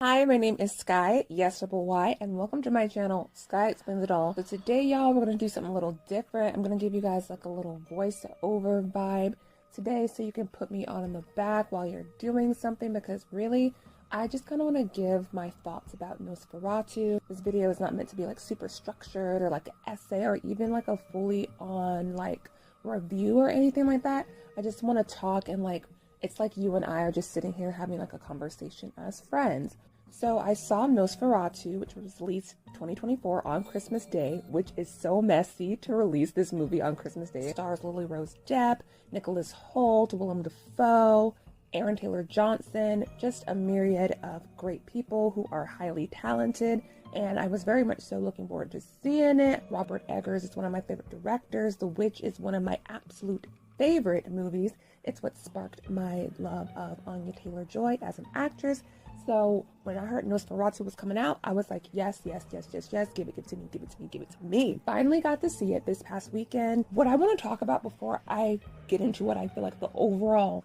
Hi, my name is Sky, yes, double Y, and welcome to my channel, Sky Explains It All. So today, y'all, we're going to do something a little different. I'm going to give you guys like a little voice-over vibe today so you can put me on in the back while you're doing something, because really, I just kind of want to give my thoughts about nosferatu. This video is not meant to be like super structured or like an essay or even like a fully on like review or anything like that. I just want to talk and like it's like you and I are just sitting here having like a conversation as friends. So I saw nosferatu, which was released 2024 on Christmas Day, which is so messy to release this movie on Christmas Day. It stars Lily Rose Depp, Nicholas Hoult, Willem Dafoe, Aaron Taylor Johnson, just a myriad of great people who are highly talented. And I was very much so looking forward to seeing it. Robert Eggers is one of my favorite directors. The Witch is one of my absolute favorite movies. It's what sparked my love of Anya Taylor-Joy as an actress. So when I heard nosferatu was coming out, I was like, yes, yes, yes, yes, yes, give it to me, give it to me, give it to me. Finally got to see it this past weekend. What I want to talk about before I get into what I feel like the overall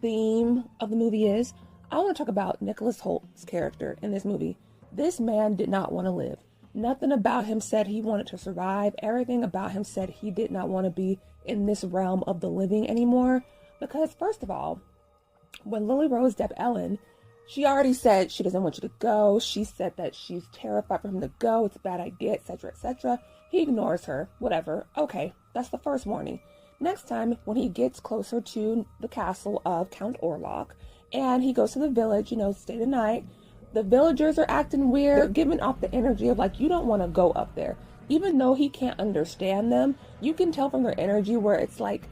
theme of the movie is, I want to talk about Nicholas Hoult's character in this movie. This man did not want to live. Nothing about him said he wanted to survive. Everything about him said he did not want to be in this realm of the living anymore. Because first of all, when Lily Rose Depp Ellen, she already said she doesn't want you to go. She said that she's terrified for him to go. It's a bad idea, etc., etc. He ignores her. Whatever. Okay, that's the first warning. Next time, when he gets closer to the castle of Count Orlok, and he goes to the village, stay the night, the villagers are acting weird. They're giving off the energy of like, you don't want to go up there. Even though he can't understand them, you can tell from their energy where it's like,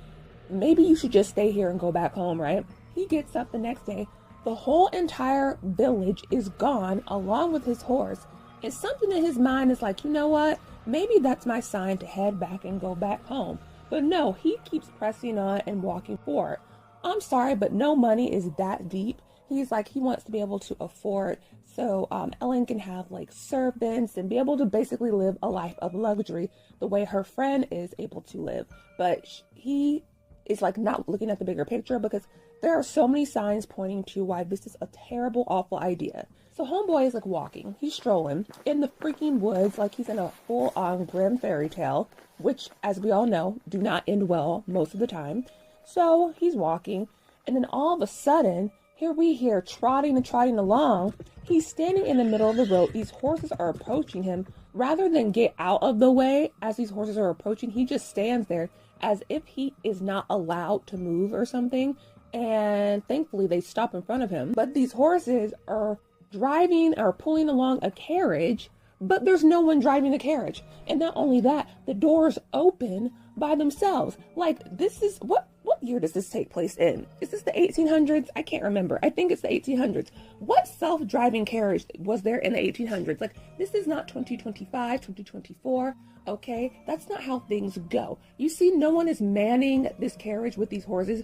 maybe you should just stay here and go back home, right? He gets up the next day. The whole entire village is gone along with his horse. It's something in his mind is like, you know what? Maybe that's my sign to head back and go back home. But no, he keeps pressing on and walking forward. I'm sorry, but no money is that deep. He's like, he wants to be able to afford so Ellen can have like servants and be able to basically live a life of luxury the way her friend is able to live. But he is like not looking at the bigger picture, because there are so many signs pointing to why this is a terrible, awful idea. So homeboy is like walking, he's strolling in the freaking woods like he's in a full-on grim fairy tale, which, as we all know, do not end well most of the time. So he's walking, and then all of a sudden, here we hear trotting and trotting along. He's standing in the middle of the road. These horses are approaching him. Rather than get out of the way as these horses are approaching, he just stands there as if he is not allowed to move or something. And thankfully they stop in front of him. But these horses are driving or pulling along a carriage, but there's no one driving the carriage. And not only that, the doors open by themselves. Like, this is what year does this take place in? Is this the 1800s? I can't remember. I think it's the 1800s. What self-driving carriage was there in the 1800s? Like, this is not 2025, 2024. Okay, that's not how things go. You see, no one is manning this carriage with these horses,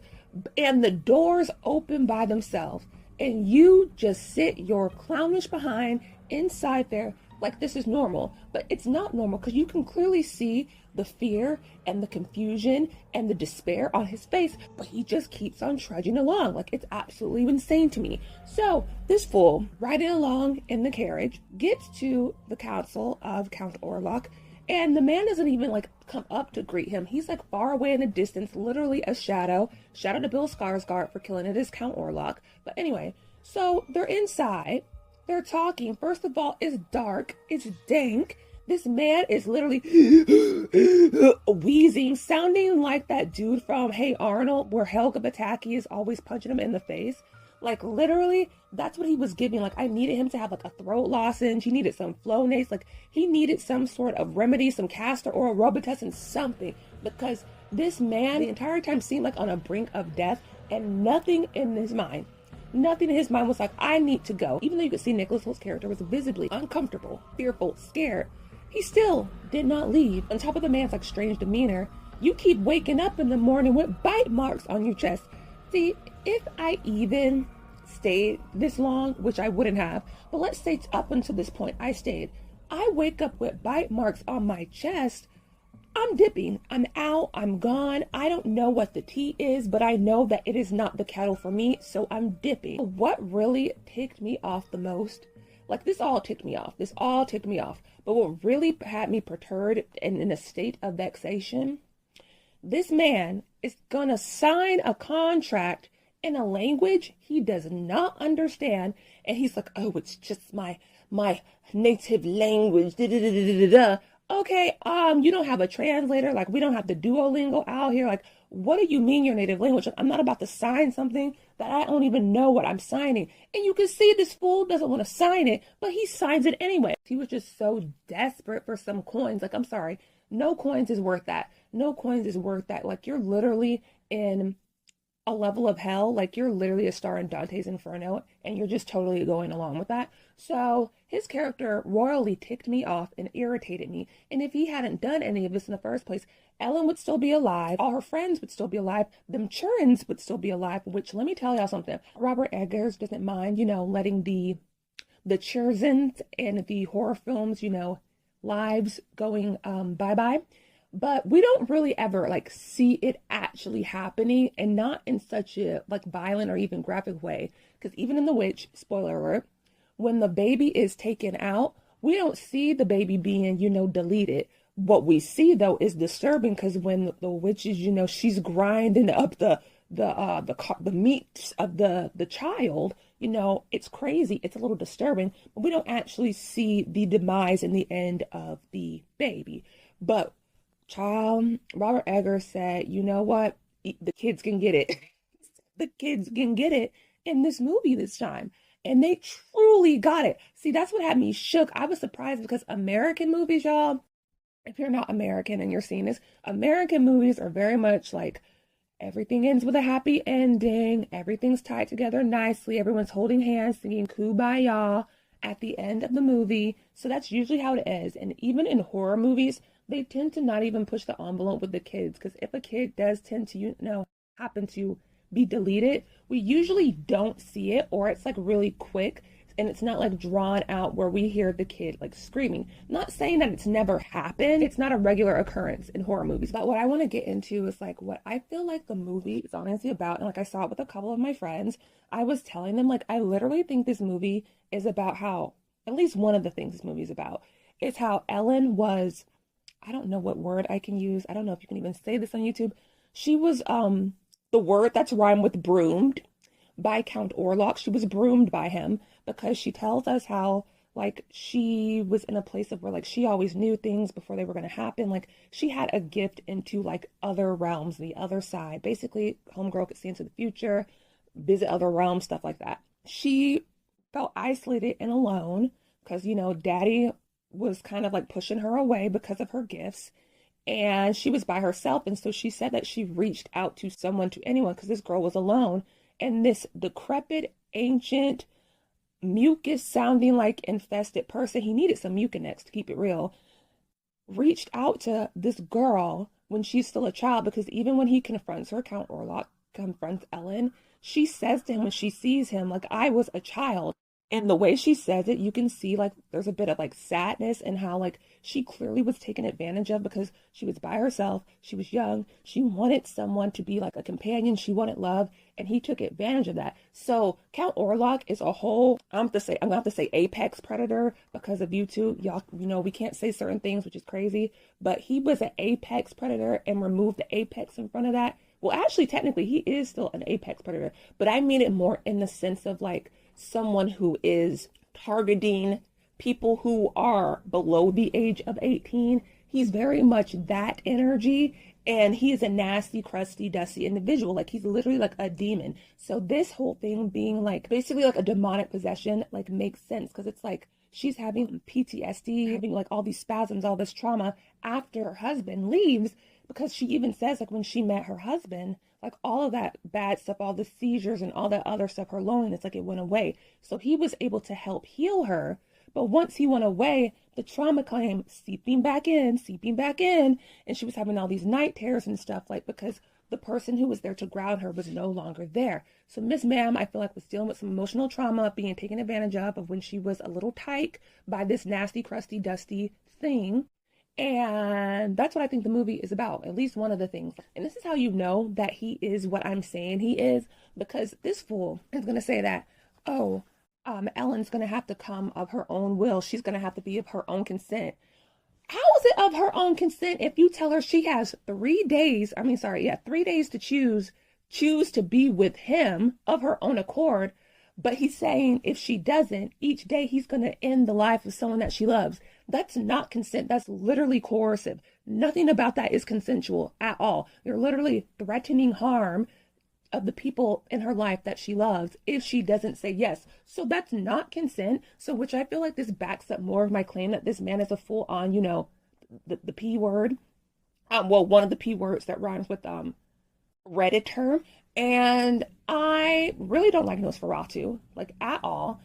and the doors open by themselves, and you just sit your clownish behind inside there like this is normal. But it's not normal, because you can clearly see the fear and the confusion and the despair on his face, but he just keeps on trudging along. Like, it's absolutely insane to me. So this fool, riding along in the carriage, gets to the castle of Count Orlok, and the man doesn't even like come up to greet him. He's like far away in the distance, literally a shadow. Shout out to Bill Skarsgård for killing it as Count Orlok. But anyway, so they're inside, they're talking. First of all, it's dark, it's dank. This man is literally wheezing, sounding like that dude from Hey Arnold, where 𝐿𝐺𝐵𝐻𝒂𝒕𝒖 is always punching him in the face. Like, literally, that's what he was giving. Like, I needed him to have like a throat lozenge. He needed some Flonase. Like, he needed some sort of remedy, some castor oil, Robitussin, something. Because this man, the entire time, seemed like on a brink of death, and nothing in his mind was like, I need to go. Even though you could see Nicholas Hoult's character was visibly uncomfortable, fearful, scared, he still did not leave. On top of the man's like strange demeanor, you keep waking up in the morning with bite marks on your chest. See, if I even stayed this long, which I wouldn't have, but let's say up until this point I stayed, I wake up with bite marks on my chest I'm dipping. I'm out. I'm gone. I don't know what the tea is, but I know that it is not the kettle for me, so I'm dipping. What really ticked me off the most, like this all ticked me off. This all ticked me off. But what really had me perturbed and in a state of vexation, this man is gonna sign a contract in a language he does not understand, and he's like, oh, it's just my native language. Da, da, da, da, da, da. Okay, you don't have a translator, like we don't have the Duolingo out here. Like, what do you mean your native language? Like, I'm not about to sign something that I don't even know what I'm signing. And you can see this fool doesn't want to sign it, but he signs it anyway. He was just so desperate for some coins. Like, I'm sorry, no coins is worth that. No coins is worth that. Like, you're literally in a level of hell, like you're literally a star in Dante's Inferno, and you're just totally going along with that. So his character royally ticked me off and irritated me. And if he hadn't done any of this in the first place, Ellen would still be alive, all her friends would still be alive, them churns would still be alive, which, let me tell y'all something, Robert Eggers doesn't mind, you know, letting the 𝐭𝐡𝐨𝐮𝐠 and the horror films, you know, lives going bye-bye. But we don't really ever like see it actually happening, and not in such a like violent or even graphic way. Because even in The Witch, spoiler alert, when the baby is taken out, we don't see the baby being, you know, deleted. What we see though is disturbing, because when the witch is, you know, she's grinding up the meat of the child, you know, it's crazy. It's a little disturbing, but we don't actually see the demise in the end of the baby. But child, Robert Eggers said, you know what? The kids can get it. The kids can get it in this movie this time. And they truly got it. See, that's what had me shook. I was surprised because American movies, y'all, if you're not American and you're seeing this, American movies are very much like everything ends with a happy ending. Everything's tied together nicely. Everyone's holding hands, singing 𝑐𝐭𝐻 at the end of the movie. So that's usually how it is. And even in horror movies, they tend to not even push the envelope with the kids, because if a kid does tend to, you know, happen to be deleted, we usually don't see it, or it's like really quick and it's not like drawn out where we hear the kid like screaming. Not saying that it's never happened. It's not a regular occurrence in horror movies. But what I want to get into is like what I feel like the movie is honestly about. And like I saw it with a couple of my friends. I was telling them, like, I literally think this movie is about how, at least one of the things this movie is about, is how Ellen was, I don't know what word I can use. I don't know if you can even say this on YouTube. She was the word that's rhymed with broomed by Count Orlok. She was broomed by him because she tells us how like she was in a place of where like she always knew things before they were going to happen. Like she had a gift into like other realms, the other side. Basically, homegirl could see into the future, visit other realms, stuff like that. She felt isolated and alone because, you know, daddy was kind of like pushing her away because of her gifts, and she was by herself. And so she said that she reached out to someone, to anyone, because this girl was alone. And this decrepit, ancient, mucus sounding like infested person, he needed some mucinex to keep it real, reached out to this girl when she's still a child, because even when he confronts her, Count Orlok confronts Ellen, she says to him when she sees him, like, I was a child. And the way she says it, you can see like there's a bit of like sadness, and how like she clearly was taken advantage of because she was by herself. She was young. She wanted someone to be like a companion. She wanted love, and he took advantage of that. So Count Orlok is a whole, I'm gonna have to say apex predator because of YouTube. Y'all, you know, we can't say certain things, which is crazy, but he was an apex predator and removed the apex in front of that. Well, actually, technically, he is still an apex predator, but I mean it more in the sense of like someone who is targeting people who are below the age of 18. He's very much that energy, and he is a nasty, crusty, dusty individual. Like he's literally like a demon. So this whole thing being like basically like a demonic possession like makes sense, because it's like she's having PTSD, having like all these spasms, all this trauma after her husband leaves, because she even says like when she met her husband, like all of that bad stuff, all the seizures and all that other stuff, her loneliness, like it went away. So he was able to help heal her. But once he went away, the trauma came seeping back in, and she was having all these night terrors and stuff, like because the person who was there to ground her was no longer there. So Miss Ma'am, I feel like, was dealing with some emotional trauma, being taken advantage of when she was a little tyke by this nasty, crusty, dusty thing. And that's what I think the movie is about, at least one of the things. And this is how you know that he is what I'm saying he is, because this fool is going to say that, oh, Ellen's going to have to come of her own will. She's going to have to be of her own consent. How is it of her own consent if you tell her she has 3 days, 3 days to choose to be with him of her own accord, but he's saying if she doesn't, each day he's going to end the life of someone that she loves. That's not consent. That's literally coercive. Nothing about that is consensual at all. You're literally threatening harm of the people in her life that she loves if she doesn't say yes. So that's not consent. So which I feel like this backs up more of my claim that this man is a full on, the P word. One of the P words that rhymes with Reddit term. And I really don't like nosferatu, like at all.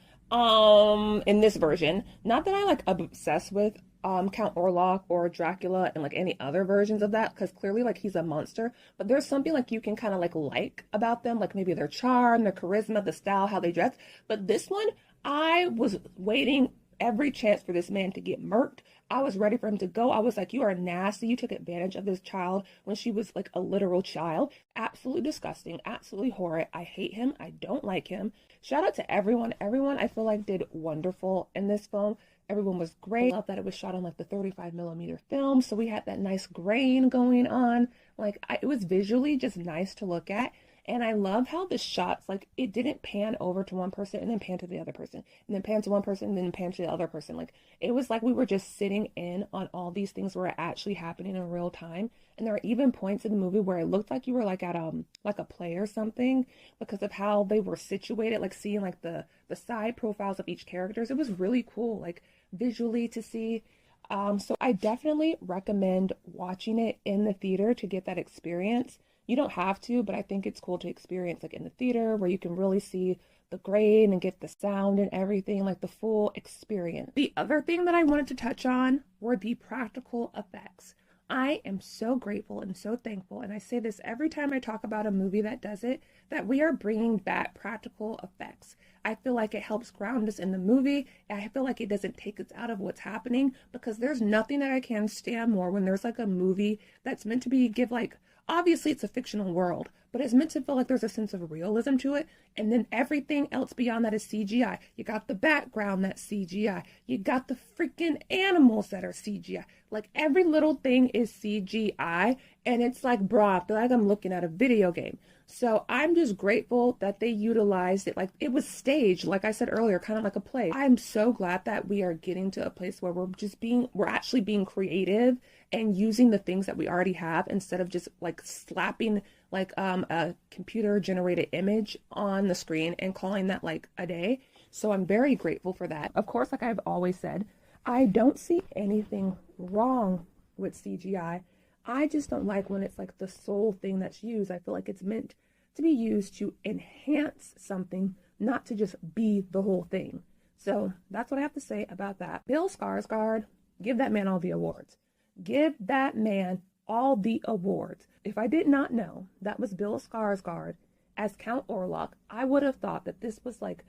In this version, not that I like obsessed with Count Orlok or Dracula and like any other versions of that, because clearly like he's a monster, but there's something like you can kind of like about them, like maybe their charm, their charisma, the style, how they dress. But this one, I was waiting every chance for this man to get murked. I was ready for him to go. I was like, you are nasty. You took advantage of this child when she was like a literal child. Absolutely disgusting. Absolutely horrid. I hate him. I don't like him. Shout out to everyone. Everyone I feel like did wonderful in this film. Everyone was great. I love that it was shot on like the 35mm film. So we had that nice grain going on. It was visually just nice to look at. And I love how the shots, like it didn't pan over to one person and then pan to the other person and then pan to one person and then pan to the other person. Like it was like we were just sitting in on all these things were actually happening in real time. And there are even points in the movie where it looked like you were like at like a play or something because of how they were situated, like seeing like the side profiles of each characters. It was really cool, like visually to see. So I definitely recommend watching it in the theater to get that experience. You don't have to, but I think it's cool to experience like in the theater where you can really see the grain and get the sound and everything, like the full experience. The other thing that I wanted to touch on were the practical effects. I am so grateful and so thankful, and I say this every time I talk about a movie that does it, that we are bringing back practical effects. I feel like it helps ground us in the movie. I feel like it doesn't take us out of what's happening, because there's nothing that I can stand more when there's like a movie that's meant to give like, obviously it's a fictional world, but it's meant to feel like there's a sense of realism to it. And then everything else beyond that is CGI. You got the background that's CGI. You got the freaking animals that are CGI. Like every little thing is CGI. And it's like, bro, I feel like I'm looking at a video game. So I'm just grateful that they utilized it. Like it was staged, like I said earlier, kind of like a play. I'm so glad that we are getting to a place where we're actually being creative and using the things that we already have instead of just like slapping like a computer generated image on the screen and calling that like a day. So I'm very grateful for that. Of course, like I've always said, I don't see anything wrong with CGI. I just don't like when it's like the sole thing that's used. I feel like it's meant to be used to enhance something, not to just be the whole thing. So that's what I have to say about that. Bill Skarsgård, give that man all the awards. Give that man all the awards. If I did not know that was Bill Skarsgård as Count Orlok, I would have thought that this was like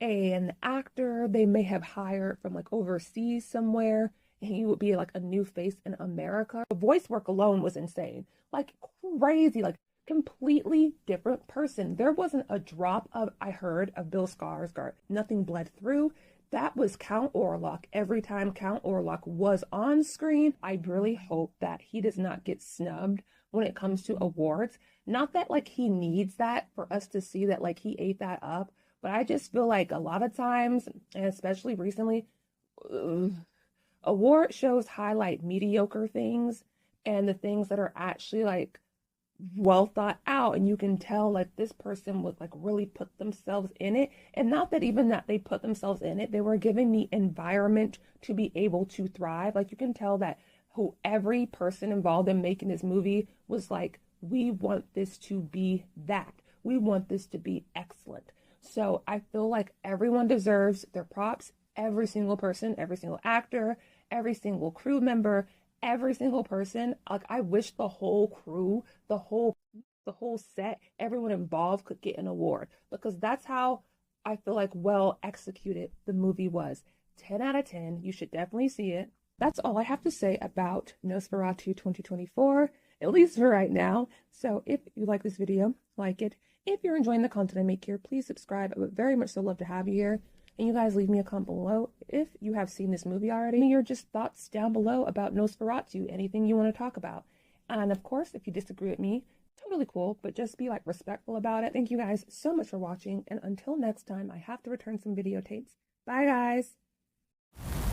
an actor they may have hired from like overseas somewhere, and he would be like a new face in America. The voice work alone was insane, like crazy, like completely different person. There wasn't a drop of I heard of Bill Skarsgård. Nothing bled through. That was Count Orlok. Every time Count Orlok was on screen, I really hope that he does not get snubbed when it comes to awards. Not that like he needs that for us to see that like he ate that up, but I just feel like a lot of times, and especially recently, award shows highlight mediocre things and the things that are actually like well thought out, and you can tell like this person would like really put themselves in it. And not that even that they put themselves in it, they were given the environment to be able to thrive. Like you can tell that every person involved in making this movie was like, we want this to be that, we want this to be excellent. So I feel like everyone deserves their props. Every single person, every single actor, every single crew member, every single person. Like I wish the whole crew, the whole set, everyone involved could get an award, because that's how I feel like well executed the movie was. 10 out of 10. You should definitely see it. That's all I have to say about Nosferatu 2024, at least for right now. So if you like this video, like it. If you're enjoying the content I make here, please subscribe. I would very much so love to have you here. And you guys leave me a comment below if you have seen this movie already. Your just thoughts down below about Nosferatu, anything you want to talk about. And of course, if you disagree with me, totally cool, but just be like respectful about it. Thank you guys so much for watching. And until next time, I have to return some videotapes. Bye guys.